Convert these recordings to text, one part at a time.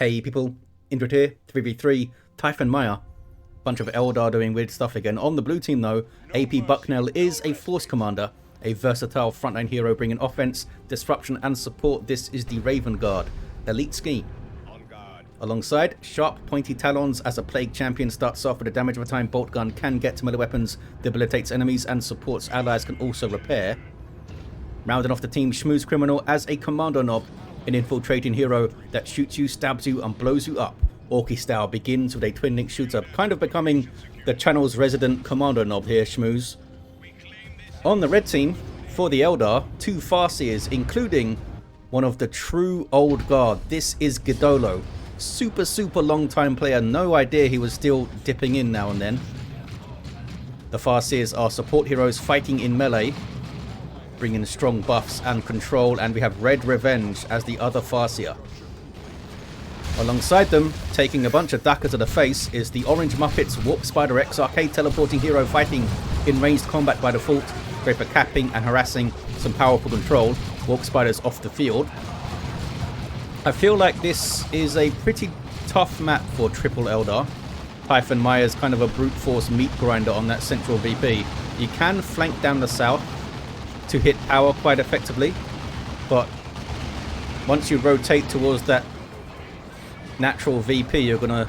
Hey people, Indrid here, 3v3, Typhon Maya. Bunch of Eldar doing weird stuff again. On the blue team though, AP Bucknell is a force commander, a versatile frontline hero bringing offense, disruption and support. This is the Raven Guard, elite scheme. Alongside, sharp pointy Talons as a plague champion starts off with a damage of a time bolt gun, can get to melee weapons, debilitates enemies and supports allies, can also repair. Rounding off the team, SchmusCriminal as a Kommando knob, an infiltrating hero that shoots you, stabs you and blows you up. Orky style, begins with a twin link shooter, kind of becoming the channel's resident Kommando knob here, Schmooze. On the red team, for the Eldar, two Farseers, including one of the true old guard. This is GiDDoLo. Super long time player, no idea he was still dipping in now and then. The Farseers are support heroes fighting in melee, bringing strong buffs and control, and we have RedRe Venge as the other Farseer. Alongside them, taking a bunch of dacker to the face, is the TheOrangeMuppet's Warp Spider X arcade teleporting hero fighting in ranged combat by default, great for capping and harassing, some powerful control. Warp Spider's off the field. I feel like this is a pretty tough map for triple Eldar. Typhon Maya's kind of a brute force meat grinder on that central VP. You can flank down the south to hit power quite effectively, but once you rotate towards that natural VP, you're gonna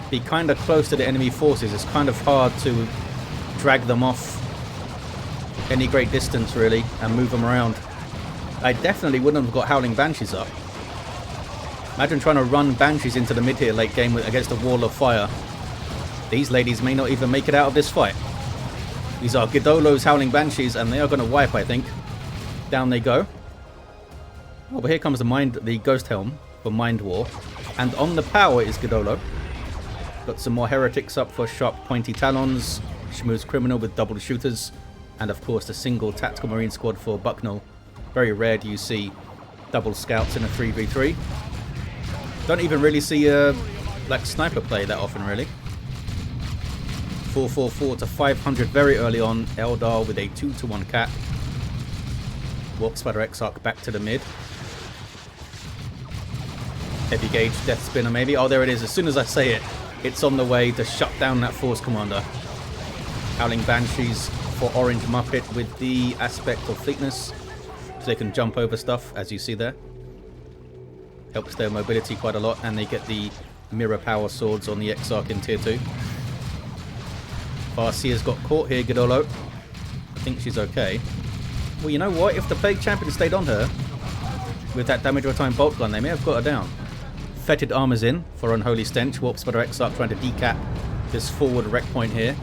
be kind of close to the enemy forces. It's kind of hard to drag them off any great distance really and move them around. I definitely wouldn't have got Howling Banshees up. Imagine trying to run Banshees into the mid here late game against a wall of fire. These ladies may not even make it out of this fight. These are GiDDoLo's Howling Banshees, and they are going to wipe, I think. Down they go. Oh, but here comes the Ghost Helm for Mind War. And on the power is GiDDoLo. Got some more heretics up for sharp pointy Talons. SchmusCriminal with double shooters. And of course the single tactical marine squad for Bucknell. Very rare do you see double scouts in a 3v3. Don't even really see like sniper play that often really. 444 to 500 very early on. Eldar with a 2-to-1 cap. Warp Spider X arc back to the mid. Heavy gauge death spinner maybe. Oh, there it is. As soon as I say it, it's on the way to shut down that force commander. Howling Banshees for TheOrangeMuppet with the aspect of fleetness, so they can jump over stuff as you see there. Helps their mobility quite a lot, and they get the mirror power swords on the X arc in tier 2. Farseer's got caught here, GiDDoLo. I think she's okay. Well, you know what? If the Plague Champion stayed on her with that damage over time bolt gun, they may have got her down. Fetid Armor's in for Unholy Stench. Warp Spider X arc trying to decap this forward wreck point here.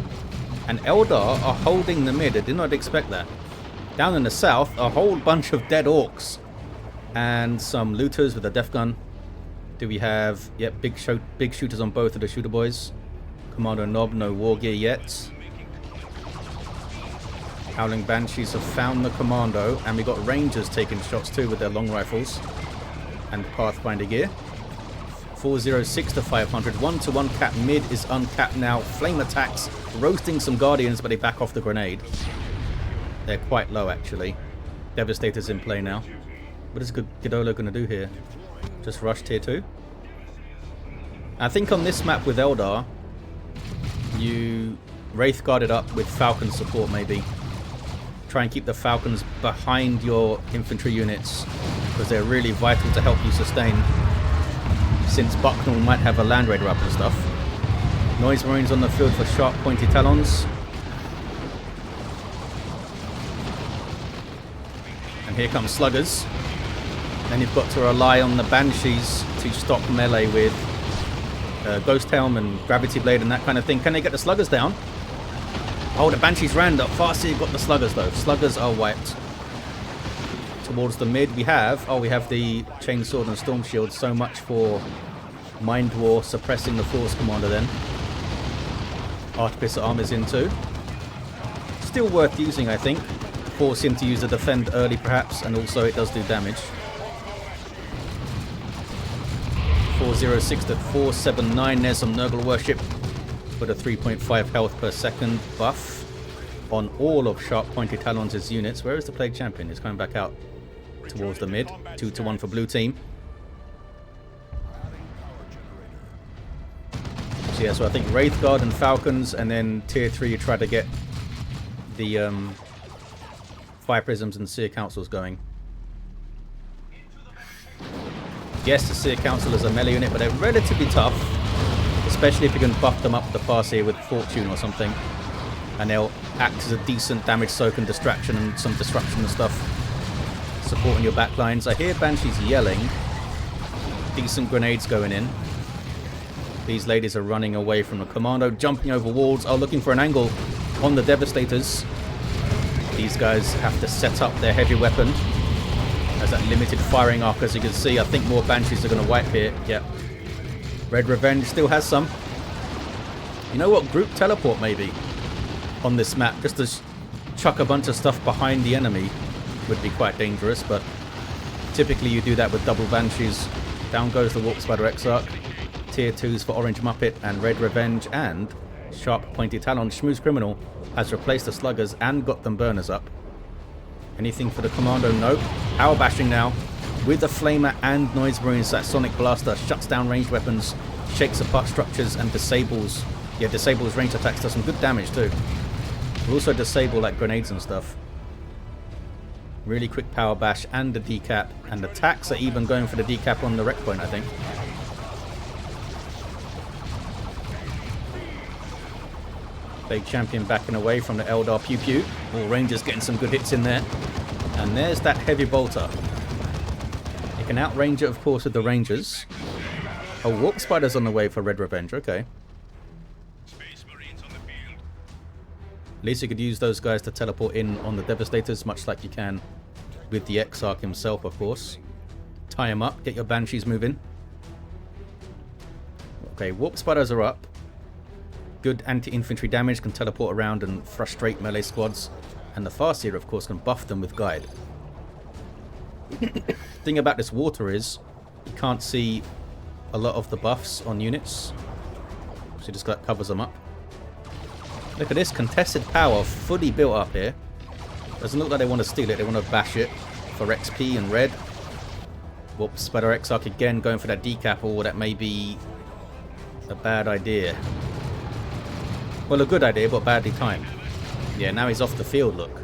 And Eldar are holding the mid. I did not expect that. Down in the south, a whole bunch of dead Orks. And some looters with a death gun. Do we have... Yep, big shooters on both of the shooter boys. Kommando knob, no war gear yet. Howling Banshees have found the Kommando, and we got Rangers taking shots too with their long rifles. And Pathfinder gear. 406 to 500. 1-to-1 cap mid is uncapped now. Flame attacks, roasting some Guardians, but they back off the grenade. They're quite low actually. Devastator's in play now. What is GiDDoLo going to do here? Just rush tier 2? I think on this map with Eldar, you Wraith Guard it up with Falcon support maybe. Try and keep the Falcons behind your infantry units, because they're really vital to help you sustain, since Bucknell might have a Land Raider up and stuff. Noise Marines on the field for sharp pointy Talons. And here comes Sluggers. Then you've got to rely on the Banshees to stop melee with Ghost Helm and Gravity Blade and that kind of thing. Can they get the Sluggers down? Oh, the Banshees ran up. Farseer got the Sluggers though. Sluggers are wiped. Towards the mid we have the Chainsword and Storm Shield. So much for Mind War suppressing the Force Commander then. Artificer Armor's in too. Still worth using, I think. Force him to use the defend early perhaps, and also it does do damage. 406 to 479. There's some Nurgle Worship with a 3.5 health per second buff on all of sharp pointy Talons' units. Where is the Plague Champion? He's coming back out towards the mid. 2-to-1 for blue team. So yeah, so I think Wraith Guard and Falcons, and then tier 3 you try to get the Fire Prisms and Seer Councils going. Yes, the Seer Councilors are melee unit, but they're relatively tough. Especially if you can buff them up with the Farseer with Fortune or something. And they'll act as a decent damage soak and distraction and some disruption and stuff. Supporting your backlines. I hear Banshees yelling. Decent grenades going in. These ladies are running away from the Kommando, jumping over walls. Oh, looking for an angle on the Devastators. These guys have to set up their heavy weapon. As that limited firing arc, as you can see. I think more Banshees are going to wipe here. Yep. Red Revenge still has some. You know what? Group teleport maybe on this map. Just to chuck a bunch of stuff behind the enemy would be quite dangerous. But typically you do that with double Banshees. Down goes the Warp Spider Exarch. Tier 2s for OrangeMuppet and Red Revenge. And Sharp Pointy Talons. SchmusCriminal has replaced the Sluggers and got them burners up. Anything for the Kommando? Nope. Power bashing now. With the Flamer and Noise Marines, that Sonic Blaster shuts down ranged weapons, shakes apart structures, and disables ranged attacks. Does some good damage too. Will also disable like grenades and stuff. Really quick power bash and the decap, and the attacks are even going for the decap on the wreck point, I think. Big champion backing away from the Eldar Pew Pew. All Rangers getting some good hits in there. And there's that heavy bolter. You can outrange it, of course, with the Rangers. Oh, Warp Spider's on the way for Red Revenge. Okay. At least you could use those guys to teleport in on the Devastators, much like you can with the Exarch himself, of course. Tie him up, get your Banshees moving. Okay, Warp Spiders are up. Good anti-infantry damage, can teleport around and frustrate melee squads. And the Farseer, of course, can buff them with Guide. Thing about this water is you can't see a lot of the buffs on units. So just covers them up. Look at this contested power fully built up here. Doesn't look like they want to steal it, they want to bash it for XP and red. Warp Spider Exarch again going for that decap, or that may be a bad idea. Well, a good idea, but badly timed. Yeah, now he's off the field, look.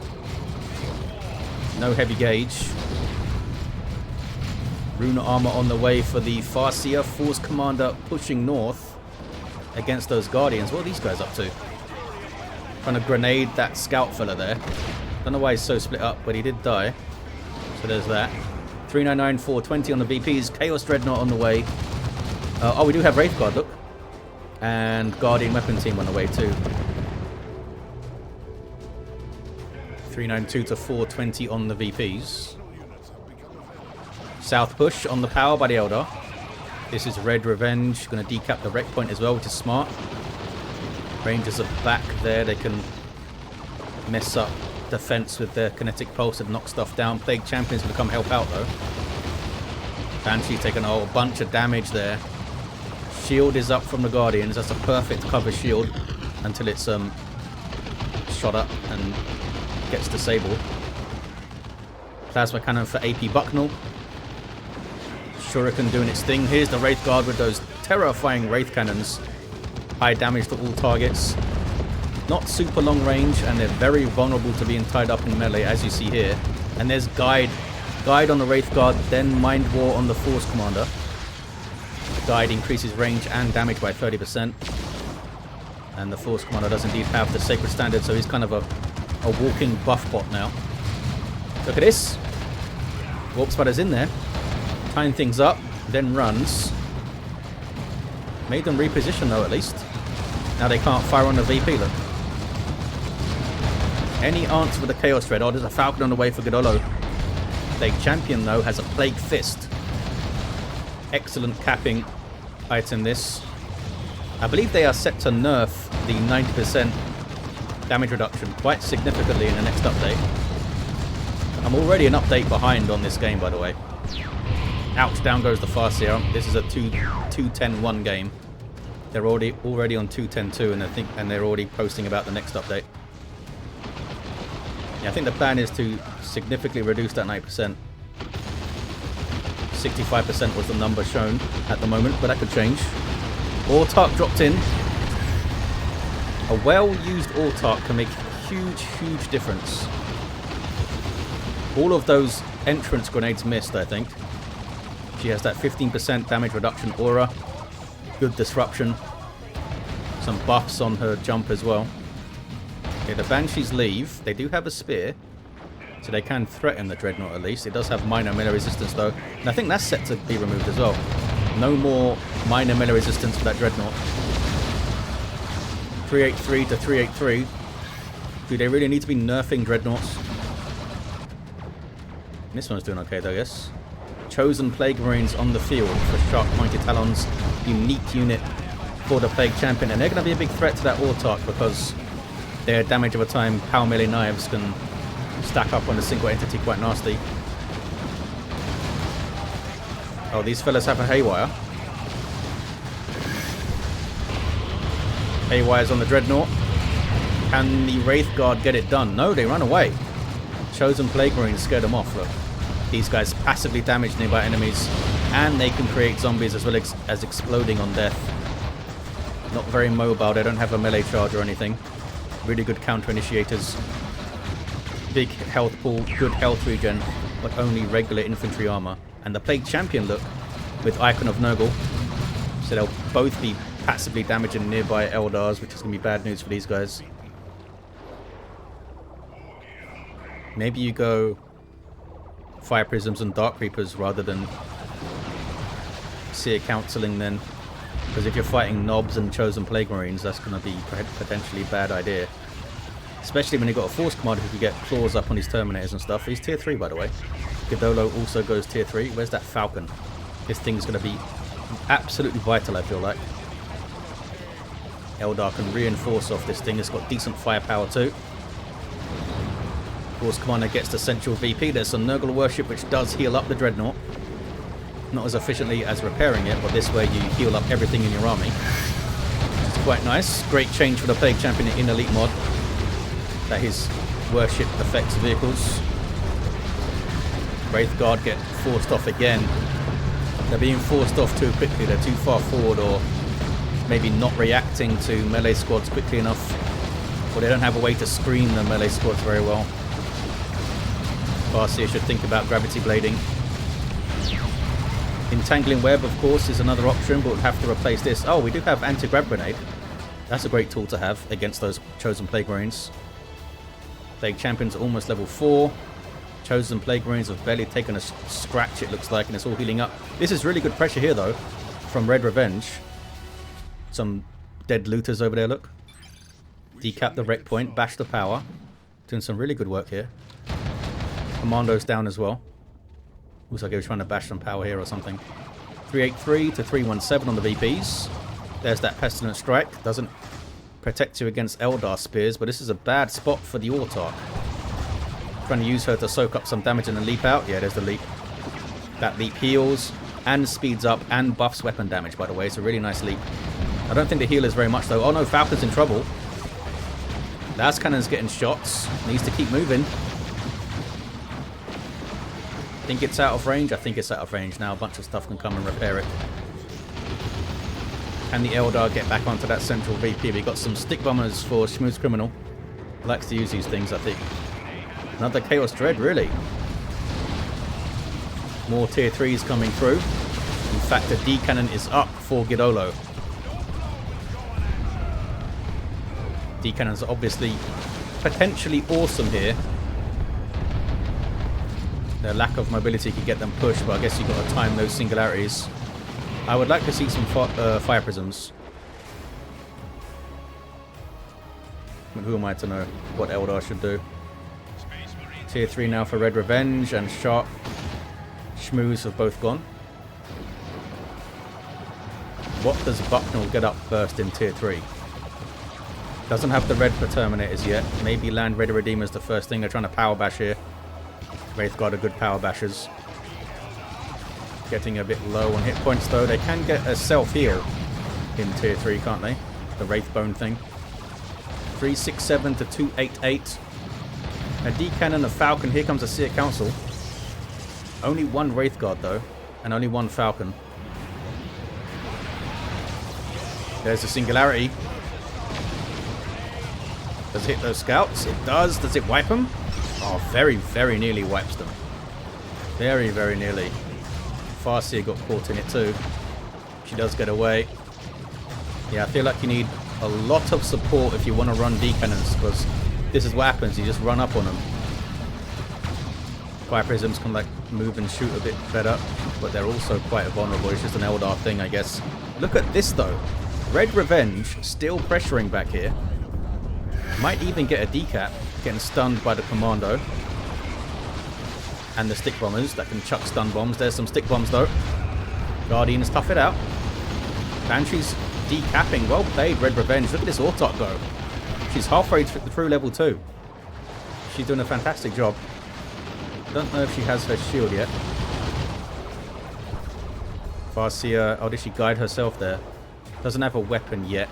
No heavy gauge. Rune armor on the way for the Farseer. Force Commander pushing north against those Guardians. What are these guys up to? Trying to grenade that scout fella there. Don't know why he's so split up, but he did die. So there's that. 399, 420 on the VPs. Chaos Dreadnought on the way. Oh, we do have Wraith Guard, look. And Guardian Weapon Team on the way too. 392 to 420 on the VPs. South push on the power by the Eldar. This is Red Revenge. Going to decap the wreck point as well, which is smart. Rangers are back there. They can mess up defense with their kinetic pulse and knock stuff down. Plague Champions going to come help out though. Banshee taking a whole bunch of damage there. Shield is up from the Guardians. That's a perfect cover shield until it's shot up and gets disabled. Plasma cannon for AP Bucknell. Shuriken doing its thing. Here's the Wraith Guard with those terrifying Wraith Cannons. High damage to all targets. Not super long range, and they're very vulnerable to being tied up in melee, as you see here. And there's Guide. Guide on the Wraith Guard, then Mind War on the Force Commander. Guide increases range and damage by 30%. And the Force Commander does indeed have the Sacred Standard, so he's kind of a walking buff bot now. Look at this. Warp Spider's in there. Tying things up, then runs. Made them reposition though, at least. Now they can't fire on the VP, look. Any answer for the Chaos Dread? Oh, there's a Falcon on the way for GiDDoLo. Plague Champion, though, has a Plague Fist. Excellent capping item, this. I believe they are set to nerf the 90% damage reduction quite significantly in the next update. I'm already an update behind on this game, by the way. Ouch, down goes the Farseer. This is a 2.10.1 game. They're already on 2.10.2, and they're already posting about the next update. Yeah, I think the plan is to significantly reduce that 90%. 65% was the number shown at the moment, but that could change. Ork dropped in. A well-used Autark can make a huge, huge difference. All of those entrance grenades missed, I think. She has that 15% damage reduction aura. Good disruption. Some buffs on her jump as well. Okay, the Banshees leave. They do have a spear, so they can threaten the Dreadnought at least. It does have minor melee resistance though, and I think that's set to be removed as well. No more minor melee resistance for that Dreadnought. 383 to 383. Do they really need to be nerfing Dreadnoughts? This one's doing okay though, yes. Chosen Plague Marines on the field for Sharp Pointy Talons. Unique unit for the Plague Champion, and they're going to be a big threat to that Autark because their damage over time power melee knives can stack up on a single entity quite nasty. Oh, these fellas have a Haywire. Haywire's on the Dreadnought. Can the Wraith Guard get it done? No, they run away. Chosen Plague Marines scared them off, look. These guys passively damage nearby enemies, and they can create zombies as well as exploding on death. Not very mobile, they don't have a melee charge or anything. Really good counter initiators. Big health pool, good health regen, but only regular infantry armor. And the Plague Champion, look, with Icon of Nurgle. So they'll both be passively damaging nearby Eldars, which is going to be bad news for these guys. Maybe you go Fire Prisms and Dark Reapers rather than Seer Counseling then. Because if you're fighting Knobs and Chosen Plague Marines, that's going to be potentially a bad idea. Especially when you've got a Force Commander who can get claws up on his Terminators and stuff. He's tier 3 by the way. GiDDoLo also goes tier 3. Where's that Falcon? This thing's going to be absolutely vital, I feel like. Eldar can reinforce off this thing. It's got decent firepower too. Force Commander gets the central VP. There's some Nurgle Worship which does heal up the Dreadnought. Not as efficiently as repairing it, but this way you heal up everything in your army. It's quite nice. Great change for the Plague Champion in Elite mod. That his worship affects vehicles. Wraith Guard get forced off again. They're being forced off too quickly. They're too far forward, or maybe not reacting to melee squads quickly enough, or they don't have a way to screen the melee squads very well. Farseer should think about gravity blading. Entangling Web, of course, is another option, but we'll have to replace this. Oh, we do have Anti-Grav Grenade. That's a great tool to have against those Chosen Plague Marines. Plague Champion's almost level 4. Chosen Plague Marines have barely taken a scratch, it looks like, and it's all healing up. This is really good pressure here, though, from Red Revenge. Some dead looters over there, look. Decap the wreck point, bash the power. Doing some really good work here. Kommando's down as well. Looks like he was trying to bash some power here or something. 383 to 317 on the VPs. There's that Pestilent Strike. Doesn't protect you against Eldar Spears, but this is a bad spot for the Autark. Trying to use her to soak up some damage and then leap out. Yeah, there's the leap. That leap heals and speeds up and buffs weapon damage, by the way. It's a really nice leap. I don't think the heal is very much, though. Oh no, Falcon's in trouble. Las Cannon's getting shots. Needs to keep moving. Think it's out of range? I think it's out of range now. A bunch of stuff can come and repair it. Can the Eldar get back onto that central VP? We got some stick bombers for SchmusCriminal. Likes to use these things, I think. Another Chaos Dread, really? More tier 3s coming through. In fact, the D cannon is up for GiDDoLo. D cannons are obviously potentially awesome here. Their lack of mobility could get them pushed, but I guess you've got to time those singularities. I would like to see some fire prisms. But who am I to know what Eldar should do? Tier 3 now for Red Revenge, and Sharp Schmooze have both gone. What does Bucknell get up first in tier 3? Doesn't have the red for Terminators yet. Maybe land Red Redeemers the first thing. They're trying to power bash here. Wraith Guard are good power bashers. Getting a bit low on hit points though. They can get a self-heal in tier 3, can't they? The Wraith Bone thing. 367 to 288. A D-Cannon, a Falcon. Here comes a Seer Council. Only one Wraith Guard though, and only one Falcon. There's a Singularity. Does it hit those scouts? It does. Does it wipe them? Oh, very, very nearly wipes them. Very, very nearly. Farseer got caught in it too. She does get away. Yeah, I feel like you need a lot of support if you want to run D-cannons, because this is what happens. You just run up on them. Fire prisms can like move and shoot a bit better, but they're also quite vulnerable. It's just an Eldar thing, I guess. Look at this though. Red Revenge still pressuring back here. Might even get a decap, getting stunned by the Kommando. And the stick bombers that can chuck stun bombs. There's some stick bombs though. Guardians tough it out. Banshee's decapping. Well played, Red Revenge. Look at this Autarch go. She's halfway through level 2. She's doing a fantastic job. Don't know if she has her shield yet. Farseer, oh, did she guide herself there? Doesn't have a weapon yet.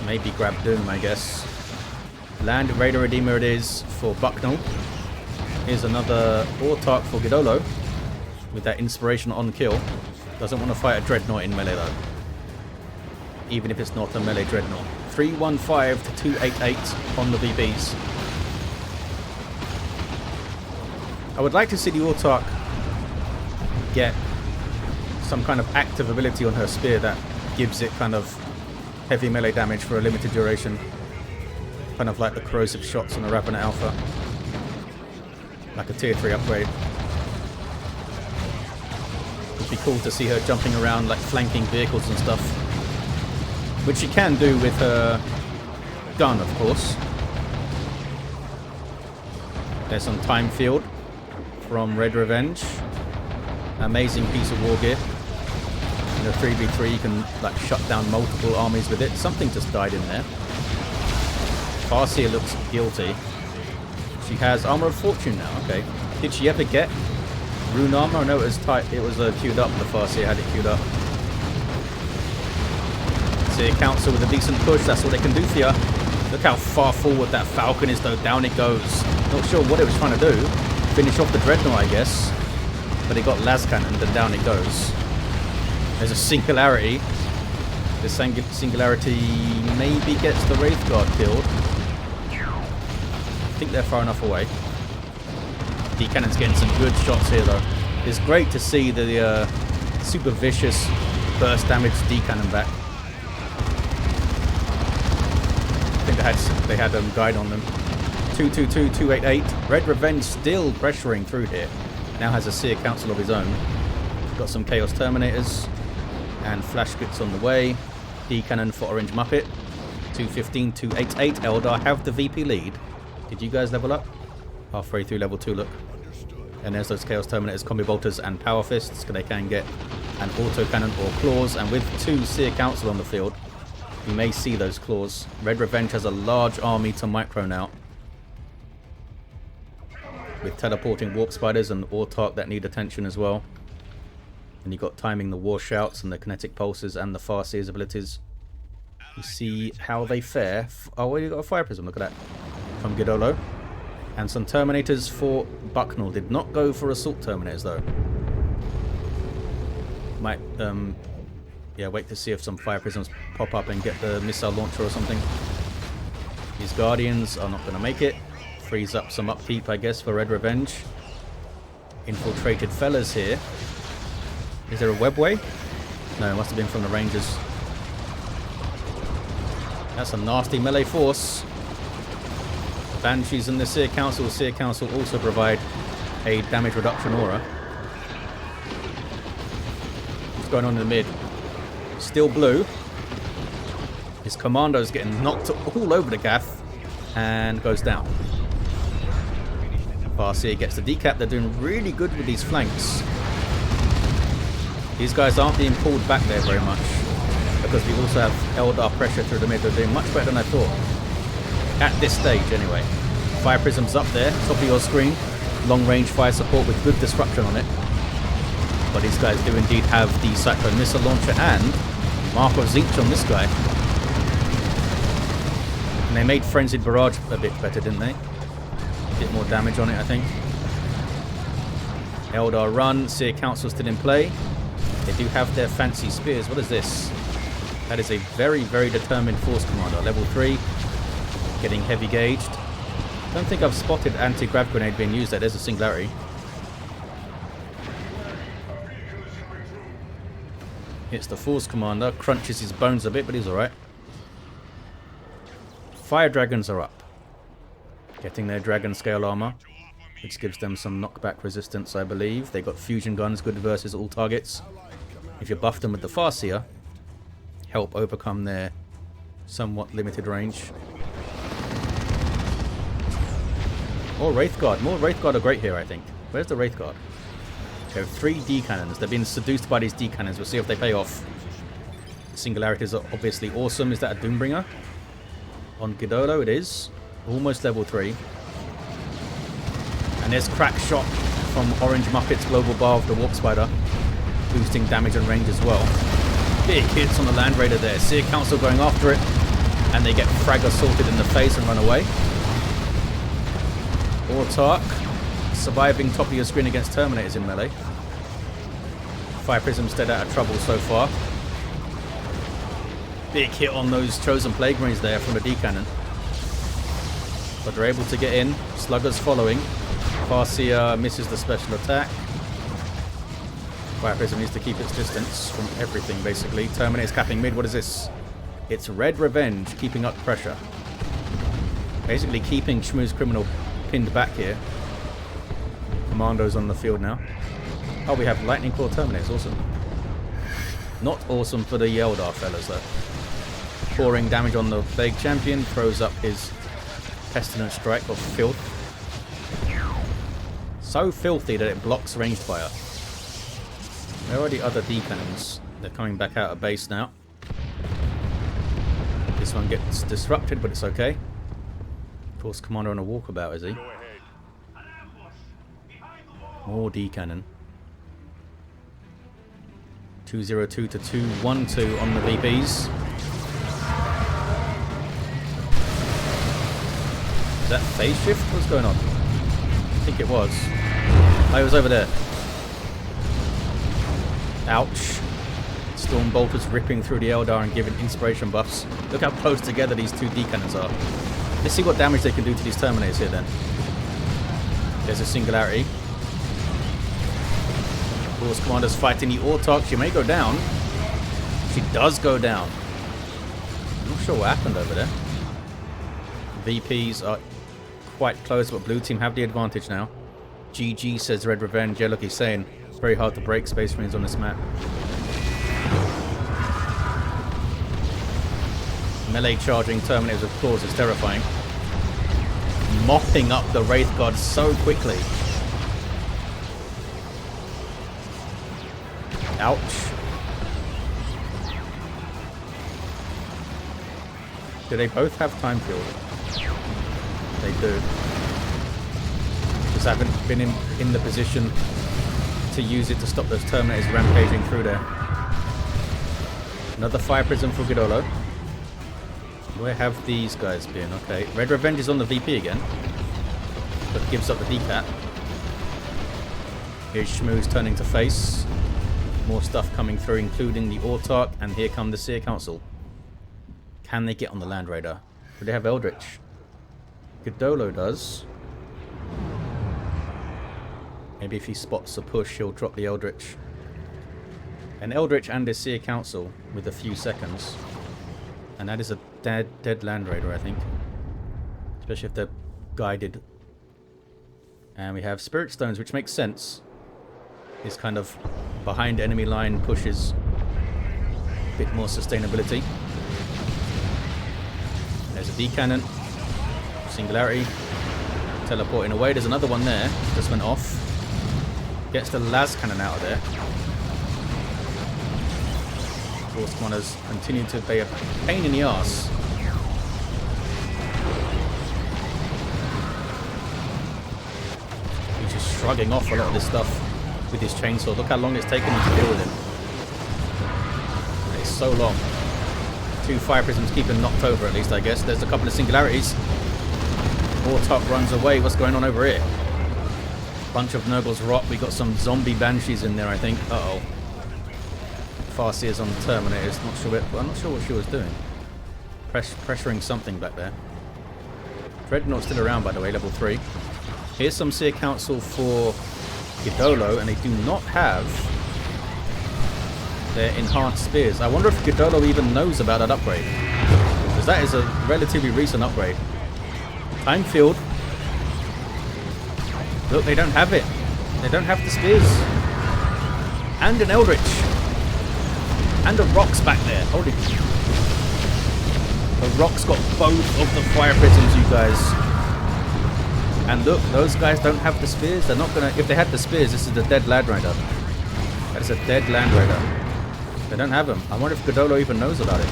Maybe grab Doom, I guess. Land Raider Redeemer it is for Bucknell. Here's another Autarch for GiDDoLo with that inspiration on kill. Doesn't want to fight a Dreadnought in melee though. Even if it's not a melee Dreadnought. 315 to 288 on the VBs. I would like to see the Autarch get some kind of active ability on her spear that gives it kind of heavy melee damage for a limited duration. Kind of like the corrosive shots on the Ravenna Alpha. Like a tier 3 upgrade. It'd be cool to see her jumping around like flanking vehicles and stuff. Which she can do with her gun, of course. There's some time field from Red Revenge. Amazing piece of war gear. In a 3v3 you can like shut down multiple armies with it. Something just died in there. Farseer looks guilty. She has Armor of Fortune now, okay. Did she ever get Rune Armor? No, it was tight. It was queued up. The Farseer had it queued up. See, Council with a decent push. That's what they can do for you. Look how far forward that Falcon is though. Down it goes. Not sure what it was trying to do. Finish off the Dreadnought, I guess. But it got las cannon and then down it goes. There's a singularity. This singularity maybe gets the Wraith Guard killed. I think they're far enough away. D-Cannon's getting some good shots here though. It's great to see the super vicious burst damage D-Cannon back. I think they had guide on them. 222, 288. Red Revenge still pressuring through here. Now has a Seer Council of his own. Got some Chaos Terminators. And Flash Scripts on the way. D-Cannon for OrangeMuppet. 215, 288. Eldar have the VP lead. Did you guys level up? Halfway through level 2, look. And there's those Chaos Terminators, Combi Bolters, and Power Fists. They can get an Auto Cannon or Claws. And with 2 Seer Council on the field, you may see those Claws. Red Revenge has a large army to micro now. With teleporting Warp Spiders and Autarch that need attention as well. And you've got timing the War Shouts and the Kinetic Pulses and the Farseer's abilities. You see how they fare. Oh, well, you got a Fire Prism, look at that. From GiDDoLo. And some Terminators for Bucknell. Did not go for Assault Terminators though. Might, yeah, wait to see if some Fire Prisms pop up and get the Missile Launcher or something. These Guardians are not going to make it. Frees up some upkeep, I guess, for Red Revenge. Infiltrated fellas here. Is there a webway? No, it must have been from the Rangers. That's a nasty melee force. Banshees and the Seer Council. Seer Council also provide a damage reduction aura. What's going on in the mid? Still blue. His Commando's getting knocked all over the gaff and goes down. Farseer gets the decap. They're doing really good with these flanks. These guys aren't being pulled back there very much because we also have Eldar pressure through the mid. They're doing much better than I thought. At this stage, anyway. Fire Prism's up there, top of your screen. Long range fire support with good disruption on it. But these guys do indeed have the Cyclone Missile Launcher and Mark of Zinch on this guy. And they made Frenzied Barrage a bit better, didn't they? A bit more damage on it, I think. Eldar run, Seer Council still in play. They do have their fancy spears. What is this? That is a very, very determined Force Commander. Level 3, getting heavy gauged. Don't think I've spotted anti-grav grenade being used there. There's a Singularity. Hits the Force Commander, crunches his bones a bit, but he's alright. Fire Dragons are up. Getting their Dragon Scale armor, which gives them some knockback resistance, I believe. They got fusion guns, good versus all targets. If you buff them with the Farseer, help overcome their somewhat limited range. More Wraith Guard. More Wraith Guard are great here, I think. Where's the Wraith Guard? Okay, 3 D cannons. They've been seduced by these D cannons. We'll see if they pay off. Singularities are obviously awesome. Is that a Doombringer? On GiDDoLo it is. Almost level 3. And there's crack shot from OrangeMuppet's Global Bar of the Warp Spider. Boosting damage and range as well. Big hits on the Land Raider there. Seer Council going after it. And they get frag assaulted in the face and run away. Autark surviving top of your screen against Terminators in melee. Fire Prism stayed out of trouble so far. Big hit on those Chosen Plague Marines there from the D-Cannon. But they're able to get in. Sluggers following. Farseer misses the special attack. Fire Prism needs to keep its distance from everything basically. Terminator's capping mid. What is this? It's RedRe Venge keeping up pressure. Basically keeping SchmusCriminal pinned back here. Kommando's on the field now. Oh, we have Lightning Claw Terminators. Awesome. Not awesome for the Eldar fellas though. Pouring damage on the Plague Champion. Throws up his Pestilent Strike of filth. So filthy that it blocks ranged fire. There are the other D-Cannons. They're coming back out of base now. This one gets disrupted, but it's okay. Force Commander on a walkabout, is he? More D-Cannon. 202 to 212 on the VPs. Is that phase shift? What's going on? I think it was. Oh, it was over there. Ouch. Storm Bolters ripping through the Eldar and giving inspiration buffs. Look how close together these 2 D-Cannons are. Let's see what damage they can do to these Terminators here then. There's a Singularity. Force Commander's fighting the Autark. She may go down. She does go down. I'm not sure what happened over there. VPs are quite close, but blue team have the advantage now. GG, says RedRe Venge. Yeah, look, he's saying it's very hard to break Space Marines on this map. Melee charging Terminators with claws is terrifying. Mopping up the Wraith Guard so quickly. Ouch. Do they both have Time Field? They do. Just haven't been in the position to use it to stop those Terminators rampaging through there. Another Fire Prism for GiDDoLo. Where have these guys been? Okay, RedRe Venge is on the VP again, but gives up the D-Cat. Here's Shmoo's turning to face. More stuff coming through, including the Autark, and here come the Seer Council. Can they get on the Land Raider? Do they have Eldritch? GiDDoLo does. Maybe if he spots a push, he'll drop the Eldritch. An Eldritch and a Seer Council with a few seconds. And that is a dead Land Raider, I think. Especially if they're guided. And we have Spirit Stones, which makes sense. This kind of behind enemy line pushes a bit more sustainability. There's a D-Cannon. Singularity. Teleporting away. There's another one there. Just went off. Gets the Las Cannon out of there. Force Commanders continue to be a pain in the arse. He's just shrugging off a lot of this stuff with his chainsaw. Look how long it's taken him to deal with him. It's so long. 2 Fire Prisms keep him knocked over at least, I guess. There's a couple of Singularities. Autark runs away. What's going on over here? Bunch of Nurgle's rot. We got some zombie Banshees in there, I think. Uh-oh. Farseer's on the Terminators. Not sure I'm not sure what she was doing. Pressuring something back there. Dreadnought's still around, by the way, level 3. Here's some Seer Council for GiDDoLo, and they do not have their enhanced spears. I wonder if GiDDoLo even knows about that upgrade, because that is a relatively recent upgrade. Time field. Look, they don't have it. They don't have the spears. And an Eldritch. And a Rocks back there. Holy. The Rocks got both of the fire prisms, you guys. And look, those guys don't have the spears. They're not gonna. If they had the spears, this is a dead Land Raider. That is a dead Land Raider. They don't have them. I wonder if GiDDoLo even knows about it.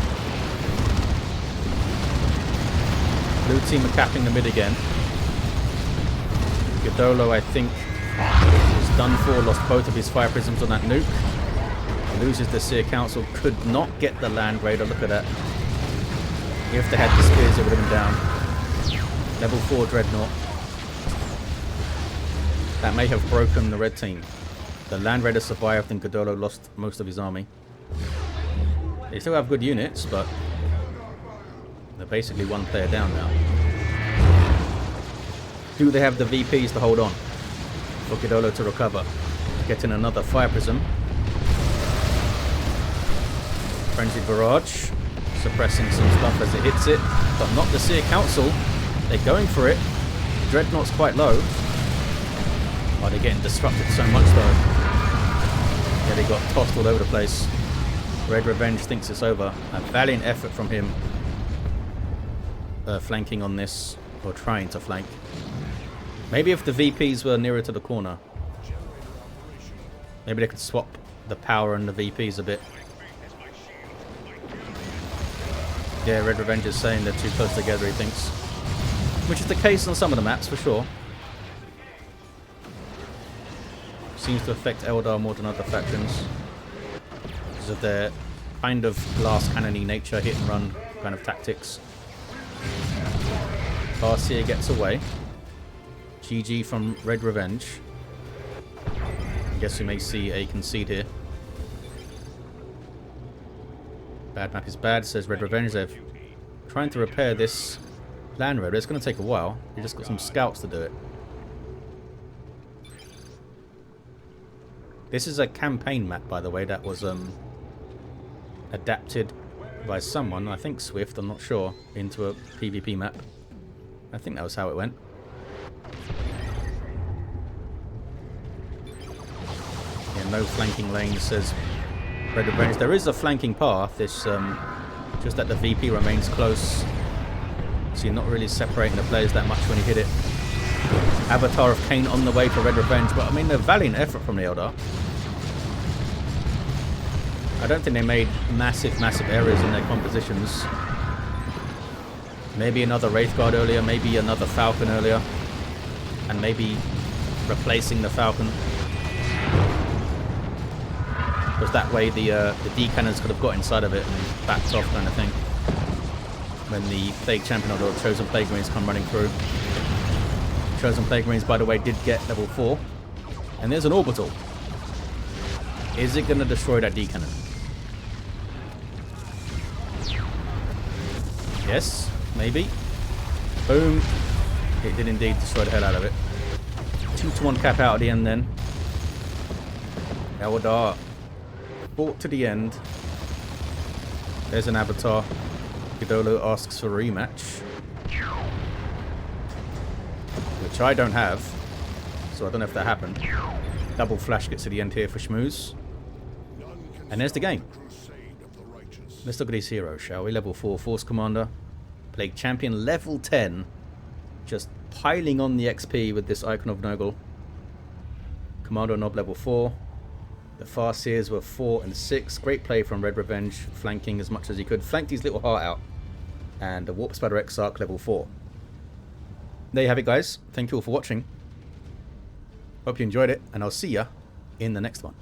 Blue team are capping the mid again. GiDDoLo, I think, is done for. Lost both of his fire prisms on that nuke. Loses the Seer Council. Could not get the Land Raider. Look at that. If they had the spears, it would have been down. Level 4 Dreadnought. That may have broken the red team. The Land Raider survived and GiDDoLo lost most of his army. They still have good units, but they're basically one player down now. Do they have the VPs to hold on for GiDDoLo to recover? Getting another fire prism. Frenzied Barrage. Suppressing some stuff as it hits it, but not the Seer Council. They're going for it. Dreadnought's quite low. Oh, they're getting disrupted so much though. Yeah, they got tossed all over the place. Red Revenge thinks it's over. A valiant effort from him. Flanking on this, or trying to flank. Maybe if the VPs were nearer to the corner, maybe they could swap the power and the VPs a bit. Yeah, Red Revenge is saying they're too close together, he thinks. Which is the case on some of the maps, for sure. Seems to affect Eldar more than other factions. Because of their kind of glass cannon-y nature, hit and run kind of tactics. Farseer gets away. GG from Red Revenge. I guess we may see a concede here. Bad map is bad, says Red Revenge. They're trying to repair this Land Raider. It's going to take a while. You just got some scouts to do it. This is a campaign map, by the way, that was adapted by someone, I think Swift, I'm not sure, into a PvP map. I think that was how it went. Yeah, no flanking lanes, says Red Revenge. There is a flanking path. It's just that the VP remains close, so you're not really separating the players that much when you hit it. Avatar of Cain on the way for Red Revenge, but I mean, a valiant effort from the Eldar. I don't think they made massive errors in their compositions. Maybe another Wraith Guard earlier, maybe another Falcon earlier, and maybe replacing the Falcon. Because that way the D-cannons could have got inside of it and backed off, kind of thing. When the Plague Champion or the Chosen Plague Marines come running through. Chosen Plague Marines, by the way, did get level 4. And there's an Orbital. Is it going to destroy that D-cannon? Yes, maybe. Boom. It did indeed destroy the hell out of it. 2-1 cap out at the end then. Eldar fought to the end. There's an Avatar. GiDDoLo asks for a rematch. Which I don't have. So I don't know if that happened. Double flash gets to the end here for Schmooze. And there's the game. Let's look at these heroes, shall we? Level 4 Force Commander. Plague Champion level 10. Just piling on the XP with this Icon of Noggle. Commando Nob level 4. The Farseers were 4 and 6. Great play from Red Revenge, flanking as much as he could. Flanked his little heart out. And the Warp Spider Exarch level 4. There you have it, guys. Thank you all for watching. Hope you enjoyed it, and I'll see ya in the next one.